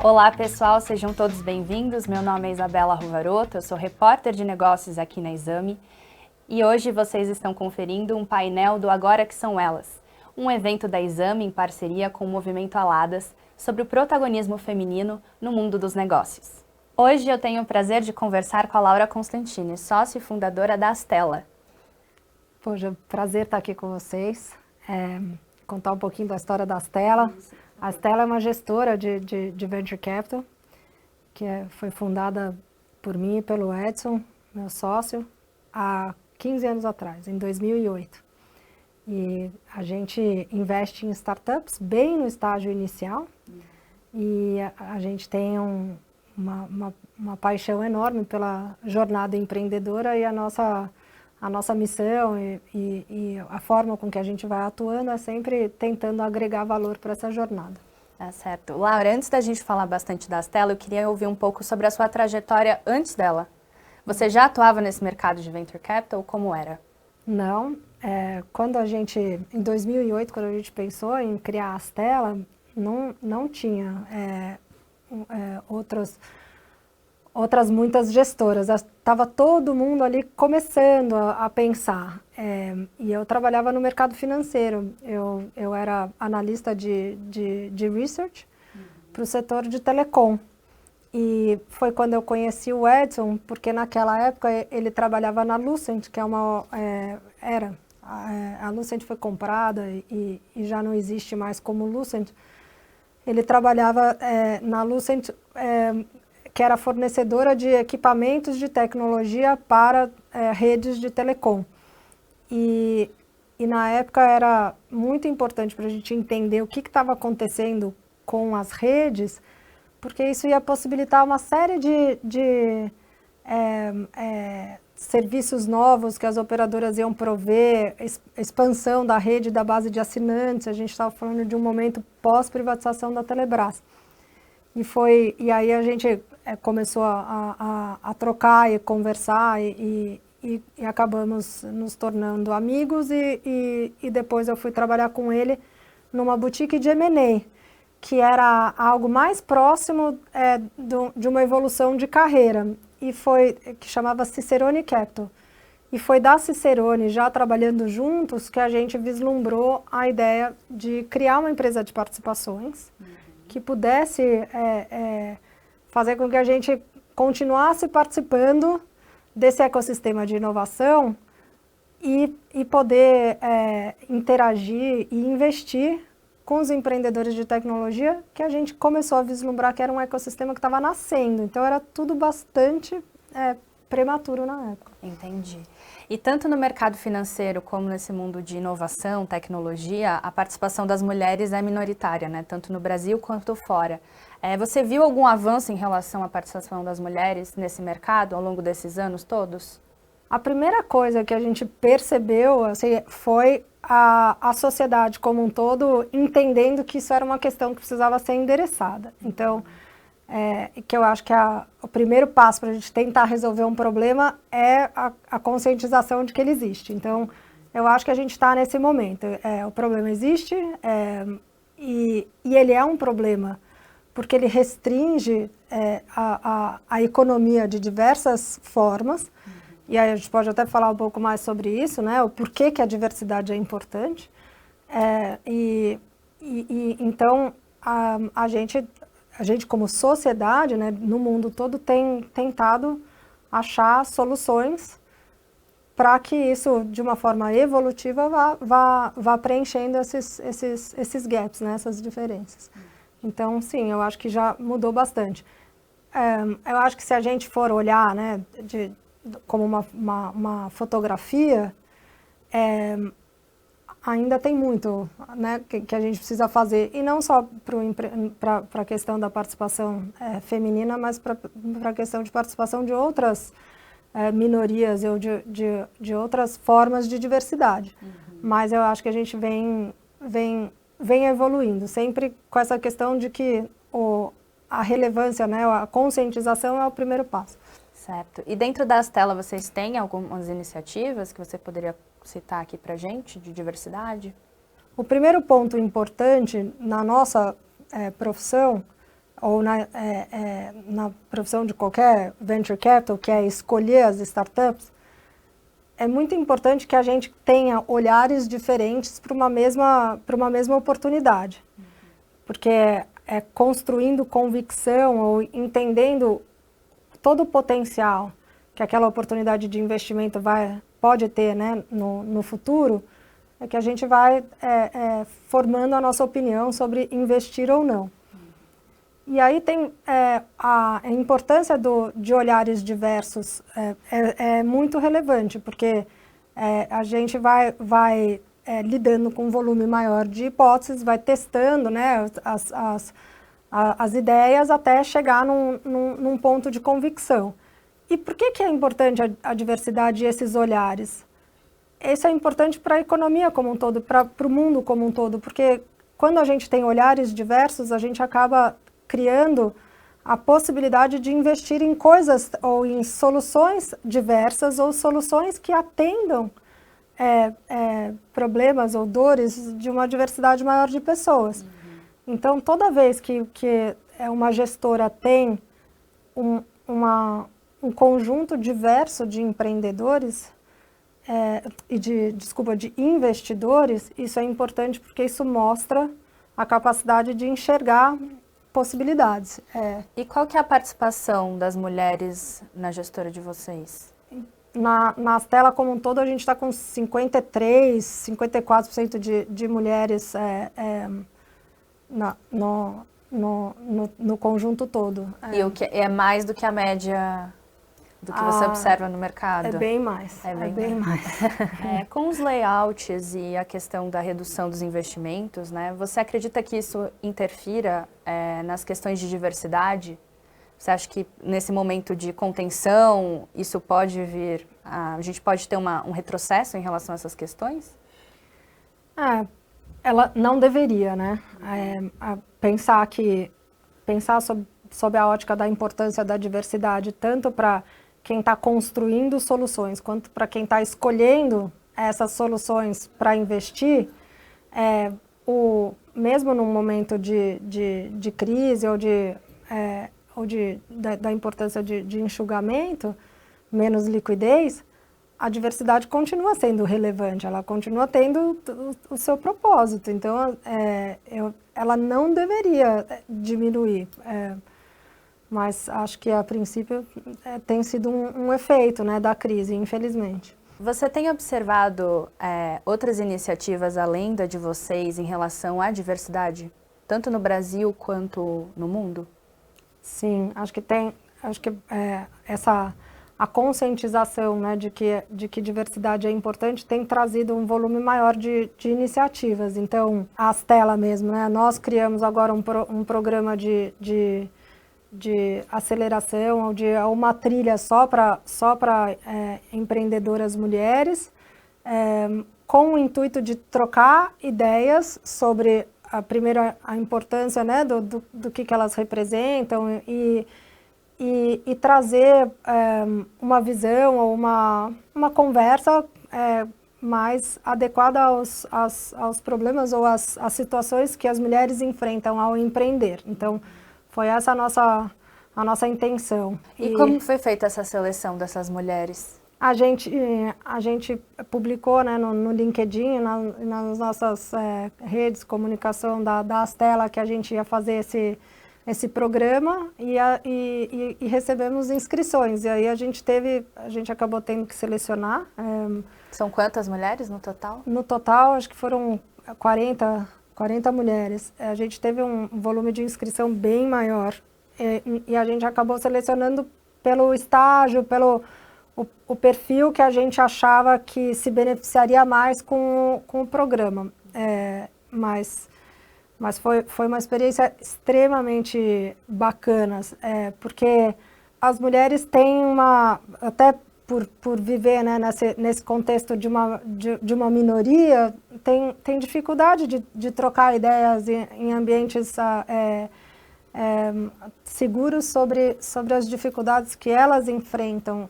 Olá pessoal, sejam todos bem-vindos. Meu nome é Isabela Ruvaroto, eu sou repórter de negócios aqui na Exame e hoje vocês estão conferindo um painel do Agora que São Elas, um evento da Exame em parceria com o Movimento Aladas sobre o protagonismo feminino no mundo dos negócios. Hoje eu tenho o prazer de conversar com a Laura Constantini, sócia e fundadora da Astela. Poxa, prazer estar aqui com vocês, contar um pouquinho da história da Astela. A Astela é uma gestora de Venture Capital, que foi fundada por mim e pelo Edson, meu sócio, há 15 anos atrás, em 2008. E a gente investe em startups bem no estágio inicial e a gente tem uma paixão enorme pela jornada empreendedora e a nossa missão e a forma com que a gente vai atuando é sempre tentando agregar valor para essa jornada. Tá certo. Laura, antes da gente falar bastante da Astela, eu queria ouvir um pouco sobre a sua trajetória antes dela. Você já atuava nesse mercado de Venture Capital? Como era? Não. Em 2008, quando a gente pensou em criar a Astela, não tinha outras muitas gestoras. Estava todo mundo ali começando a pensar. E eu trabalhava no mercado financeiro. Eu era analista de research para o setor de telecom. E foi quando eu conheci o Edson, porque naquela época ele trabalhava na Lucent, que a Lucent foi comprada e já não existe mais como Lucent. Ele trabalhava na Lucent, que era fornecedora de equipamentos de tecnologia para redes de telecom. E na época era muito importante para a gente entender o que estava acontecendo com as redes, porque isso ia possibilitar uma série de serviços novos que as operadoras iam prover, expansão da rede da base de assinantes. A gente estava falando de um momento pós-privatização da Telebrás. E aí a gente começou a trocar e conversar e acabamos nos tornando amigos e depois eu fui trabalhar com ele numa boutique de M&A, que era algo mais próximo de uma evolução de carreira, que chamava Cicerone Capital. E foi da Cicerone, já trabalhando juntos, que a gente vislumbrou a ideia de criar uma empresa de participações que pudesse fazer com que a gente continuasse participando desse ecossistema de inovação e poder interagir e investir com os empreendedores de tecnologia, que a gente começou a vislumbrar que era um ecossistema que estava nascendo. Então era tudo bastante prematuro na época. Entendi. E tanto no mercado financeiro como nesse mundo de inovação, tecnologia, a participação das mulheres é minoritária, né? Tanto no Brasil quanto fora. Você viu algum avanço em relação à participação das mulheres nesse mercado ao longo desses anos todos? A primeira coisa que a gente percebeu assim, foi a sociedade como um todo entendendo que isso era uma questão que precisava ser endereçada. Então, que eu acho que o primeiro passo para a gente tentar resolver um problema é a conscientização de que ele existe. Então, eu acho que a gente está nesse momento. O problema existe e ele é um problema porque ele restringe a economia de diversas formas. E aí a gente pode até falar um pouco mais sobre isso, né? O porquê que a diversidade é importante. Então, a gente como sociedade, né, no mundo todo, tem tentado achar soluções para que isso, de uma forma evolutiva, vá preenchendo esses gaps, né, essas diferenças. Então, sim, eu acho que já mudou bastante. Eu acho que se a gente for olhar, né, como uma fotografia, ainda tem muito, né, que a gente precisa fazer, e não só para a questão da participação feminina, mas para a questão de participação de outras minorias ou de outras formas de diversidade. Mas eu acho que a gente vem evoluindo, sempre com essa questão de que a relevância, né, a conscientização é o primeiro passo. Certo. E dentro da Astela, vocês têm algumas iniciativas que você poderia citar aqui para a gente, de diversidade? O primeiro ponto importante na nossa profissão ou na profissão de qualquer venture capital, que é escolher as startups, é muito importante que a gente tenha olhares diferentes para uma mesma oportunidade. Porque é construindo convicção ou entendendo todo o potencial que aquela oportunidade de investimento pode ter, né, no futuro, é que a gente vai formando a nossa opinião sobre investir ou não. E aí tem a importância de olhares diversos é muito relevante, porque a gente vai lidando com um volume maior de hipóteses, vai testando, né, as ideias até chegar num ponto de convicção. E por que é importante a diversidade e esses olhares? Isso é importante para a economia como um todo, para o mundo como um todo, porque quando a gente tem olhares diversos, a gente acaba criando a possibilidade de investir em coisas ou em soluções diversas ou soluções que atendam problemas ou dores de uma diversidade maior de pessoas. Então, toda vez que uma gestora tem um conjunto diverso de empreendedores de investidores, isso é importante porque isso mostra a capacidade de enxergar possibilidades. E qual que é a participação das mulheres na gestora de vocês? Na Astela como um todo, a gente está com 53%, 54% de mulheres no conjunto todo. E o que é mais do que a média do que você observa no mercado? É bem mais. É bem mais. Com os layouts e a questão da redução dos investimentos, né, você acredita que isso interfira nas questões de diversidade? Você acha que nesse momento de contenção, isso pode vir, a gente pode ter um retrocesso em relação a essas questões? Ela não deveria, né? Pensar sob a ótica da importância da diversidade, tanto para quem está construindo soluções, quanto para quem está escolhendo essas soluções para investir, mesmo num momento de crise ou da importância de enxugamento, menos liquidez, a diversidade continua sendo relevante, ela continua tendo o seu propósito. Então, ela não deveria diminuir. Mas acho que, a princípio, tem sido um efeito, né, da crise, infelizmente. Você tem observado outras iniciativas além da de vocês em relação à diversidade, tanto no Brasil quanto no mundo? Sim, acho que a conscientização, né, de que diversidade é importante tem trazido um volume maior de iniciativas. Então, a Astela mesmo, né, nós criamos agora um programa de aceleração, ou uma trilha só para empreendedoras mulheres, com o intuito de trocar ideias sobre a importância, né, do que elas representam e trazer uma visão ou uma conversa mais adequada aos problemas ou às situações que as mulheres enfrentam ao empreender. Então, foi essa a nossa intenção. E como foi feita essa seleção dessas mulheres? A gente publicou, né, no LinkedIn, nas nossas redes de comunicação da Astela, que a gente ia fazer esse programa e recebemos inscrições. E aí a gente acabou tendo que selecionar. São quantas mulheres no total? No total, acho que foram 40 mulheres. A gente teve um volume de inscrição bem maior e a gente acabou selecionando pelo estágio, pelo o perfil que a gente achava que se beneficiaria mais com o programa. Mas foi uma experiência extremamente bacana, porque as mulheres têm até por viver, né, nesse contexto de uma minoria, tem dificuldade de trocar ideias em ambientes seguros sobre as dificuldades que elas enfrentam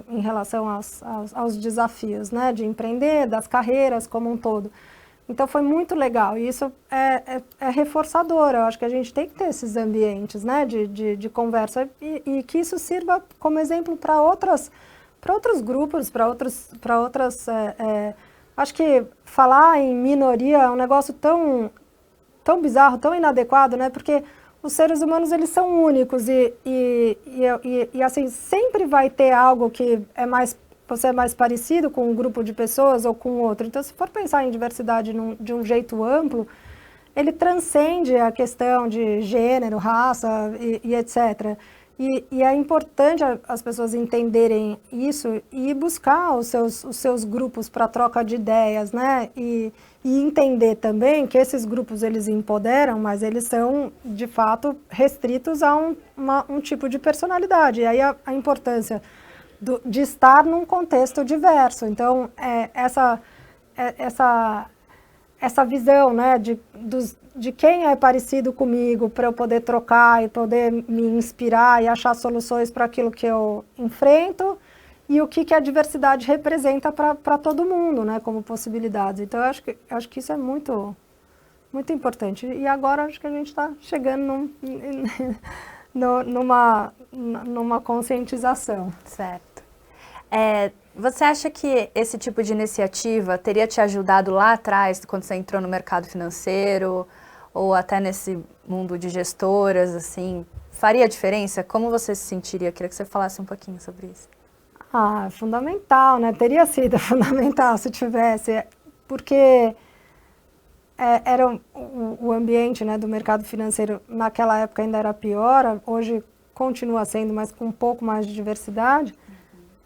em relação aos desafios, né, de empreender, das carreiras como um todo. Então foi muito legal, e isso é reforçador. Eu acho que a gente tem que ter esses ambientes, né, de conversa, e que isso sirva como exemplo para outros grupos, para outras... acho que falar em minoria é um negócio tão bizarro, tão inadequado, né, porque os seres humanos, eles são únicos, e assim, sempre vai ter algo que você é mais parecido com um grupo de pessoas ou com outro. Então, se for pensar em diversidade de um jeito amplo, ele transcende a questão de gênero, raça e etc. E é importante as pessoas entenderem isso e buscar os seus grupos para troca de ideias, né? E entender também que esses grupos, eles empoderam, mas eles são, de fato, restritos a um tipo de personalidade. E aí a importância de estar num contexto diverso. Então, essa visão, né, de quem é parecido comigo, para eu poder trocar e poder me inspirar e achar soluções para aquilo que eu enfrento, e o que a diversidade representa para todo mundo, né, como possibilidades. Então, eu acho que isso é muito, muito importante. E agora acho que a gente está chegando numa conscientização. Certo. Você acha que esse tipo de iniciativa teria te ajudado lá atrás, quando você entrou no mercado financeiro, ou até nesse mundo de gestoras, assim, faria diferença? Como você se sentiria? Eu queria que você falasse um pouquinho sobre isso. Fundamental, né? Teria sido fundamental se tivesse, porque era o ambiente, né, do mercado financeiro naquela época ainda era pior, hoje continua sendo, mas com um pouco mais de diversidade.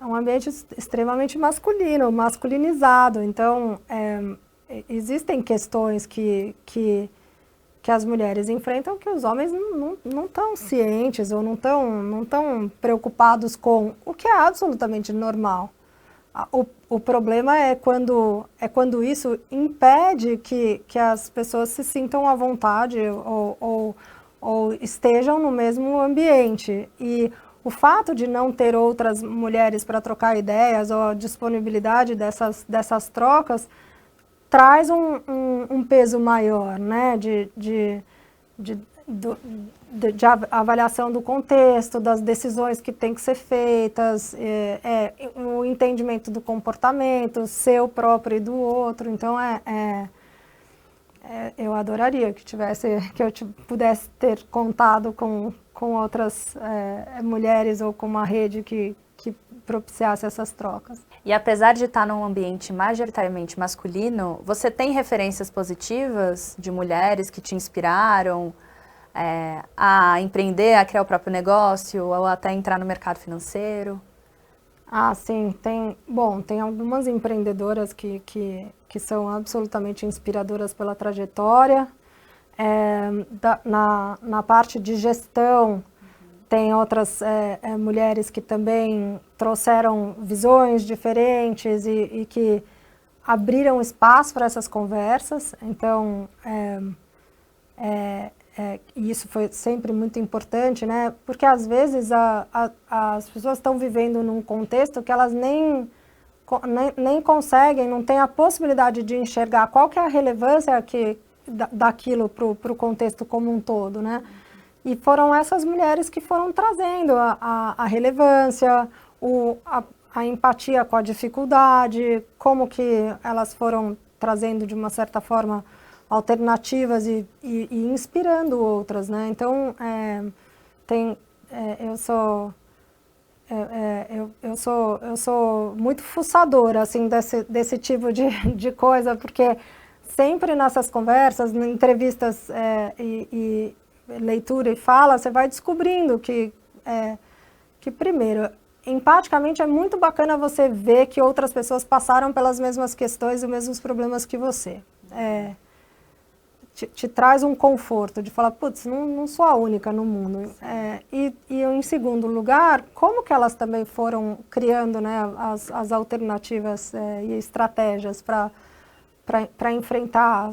É um ambiente extremamente masculino, masculinizado. Então, existem questões que as mulheres enfrentam que os homens não estão cientes ou não estão preocupados com, o que é absolutamente normal. O problema é quando isso impede que as pessoas se sintam à vontade ou estejam no mesmo ambiente. E o fato de não ter outras mulheres para trocar ideias ou a disponibilidade dessas trocas traz um peso maior, né, de avaliação do contexto, das decisões que têm que ser feitas, o entendimento do comportamento, seu próprio e do outro. Então, eu adoraria que eu pudesse ter contado com outras mulheres ou com uma rede que propiciasse essas trocas. E apesar de estar num ambiente majoritariamente masculino, você tem referências positivas de mulheres que te inspiraram a empreender, a criar o próprio negócio ou até entrar no mercado financeiro? Sim, tem algumas empreendedoras que são absolutamente inspiradoras pela trajetória. Na parte de gestão, tem outras mulheres que também trouxeram visões diferentes e que abriram espaço para essas conversas. Então, isso foi sempre muito importante, né? Porque às vezes as pessoas estão vivendo num contexto que elas nem conseguem, não têm a possibilidade de enxergar qual que é a relevância daquilo para o contexto como um todo, né? E foram essas mulheres que foram trazendo a relevância, a empatia com a dificuldade, como que elas foram trazendo de uma certa forma alternativas e inspirando outras, né? Então, eu sou muito fuçadora, assim, desse tipo de coisa, porque sempre nessas conversas, em entrevistas e leitura e fala, você vai descobrindo que primeiro, empaticamente é muito bacana você ver que outras pessoas passaram pelas mesmas questões e os mesmos problemas que você. Te traz um conforto de falar, putz, não sou a única no mundo. E em segundo lugar, como que elas também foram criando, né, as alternativas e estratégias para enfrentar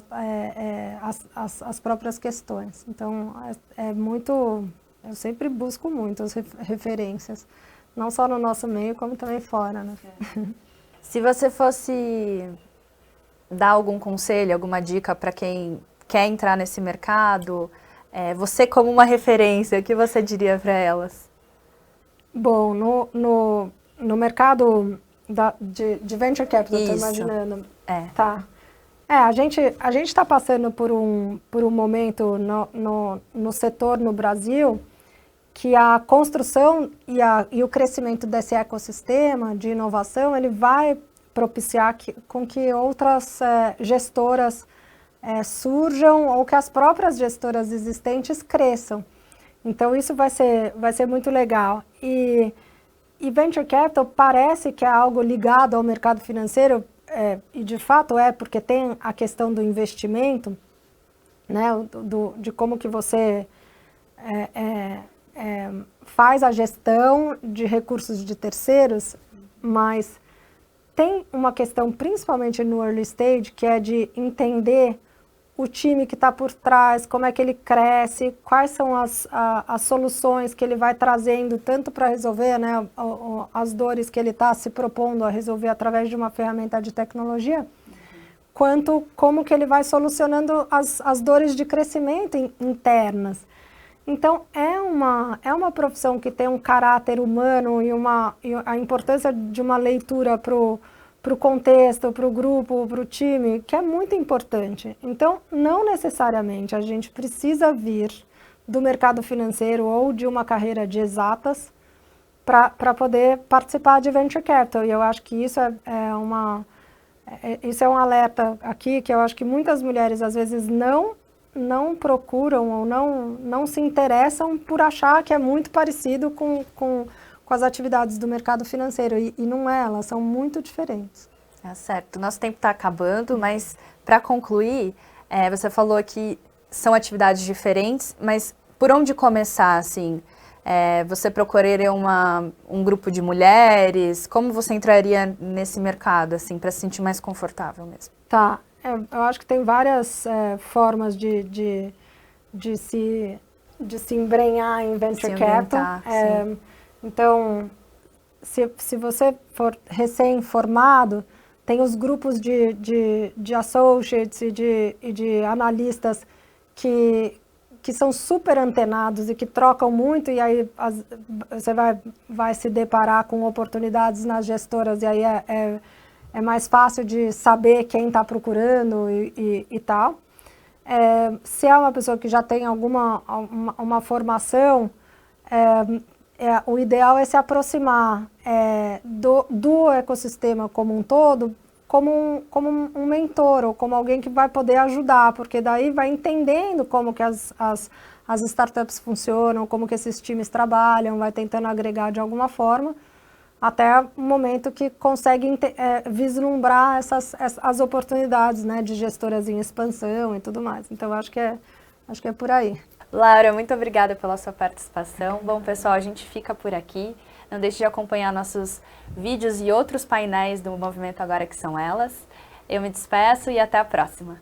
as próprias questões. Então, eu sempre busco muito as referências, não só no nosso meio, como também fora, né? Se você fosse dar algum conselho, alguma dica para quem quer entrar nesse mercado? Você como uma referência, o que você diria para elas? Bom, no mercado de venture capital, estou imaginando. Tá. A gente está passando por um momento no setor no Brasil que a construção e o crescimento desse ecossistema de inovação, ele vai propiciar com que outras gestoras surjam ou que as próprias gestoras existentes cresçam. Então, isso vai ser muito legal. E Venture Capital parece que é algo ligado ao mercado financeiro, e de fato porque tem a questão do investimento, né, de como que você faz a gestão de recursos de terceiros, mas tem uma questão, principalmente no early stage, que é de entender o time que está por trás, como é que ele cresce, quais são as soluções que ele vai trazendo, tanto para resolver, né, as dores que ele está se propondo a resolver através de uma ferramenta de tecnologia, quanto como que ele vai solucionando as dores de crescimento internas. Então, é uma profissão que tem um caráter humano e a importância de uma leitura para o contexto, para o grupo, para o time, que é muito importante. Então, não necessariamente a gente precisa vir do mercado financeiro ou de uma carreira de exatas para poder participar de Venture Capital. E eu acho que isso isso é um alerta aqui, que eu acho que muitas mulheres, às vezes, não procuram ou não se interessam por achar que é muito parecido com as atividades do mercado financeiro, e não é, elas são muito diferentes. Certo, nosso tempo está acabando, mas para concluir, você falou que são atividades diferentes, mas por onde começar, assim? Você procuraria um grupo de mulheres? Como você entraria nesse mercado, assim, para se sentir mais confortável mesmo? Tá, eu acho que tem várias formas de se embrenhar em Venture Capital. Então, se você for recém-formado, tem os grupos de associates e de analistas que são super antenados e que trocam muito, e aí você vai se deparar com oportunidades nas gestoras, e aí é mais fácil de saber quem está procurando e tal. Se é uma pessoa que já tem uma formação, o ideal é se aproximar do ecossistema como um todo, como um mentor ou como alguém que vai poder ajudar, porque daí vai entendendo como que as startups funcionam, como que esses times trabalham, vai tentando agregar de alguma forma, até o momento que consegue vislumbrar as oportunidades, né, de gestoras em expansão e tudo mais. Então, acho que é por aí. Laura, muito obrigada pela sua participação. Bom, pessoal, a gente fica por aqui. Não deixe de acompanhar nossos vídeos e outros painéis do Movimento Agora que São Elas. Eu me despeço e até a próxima.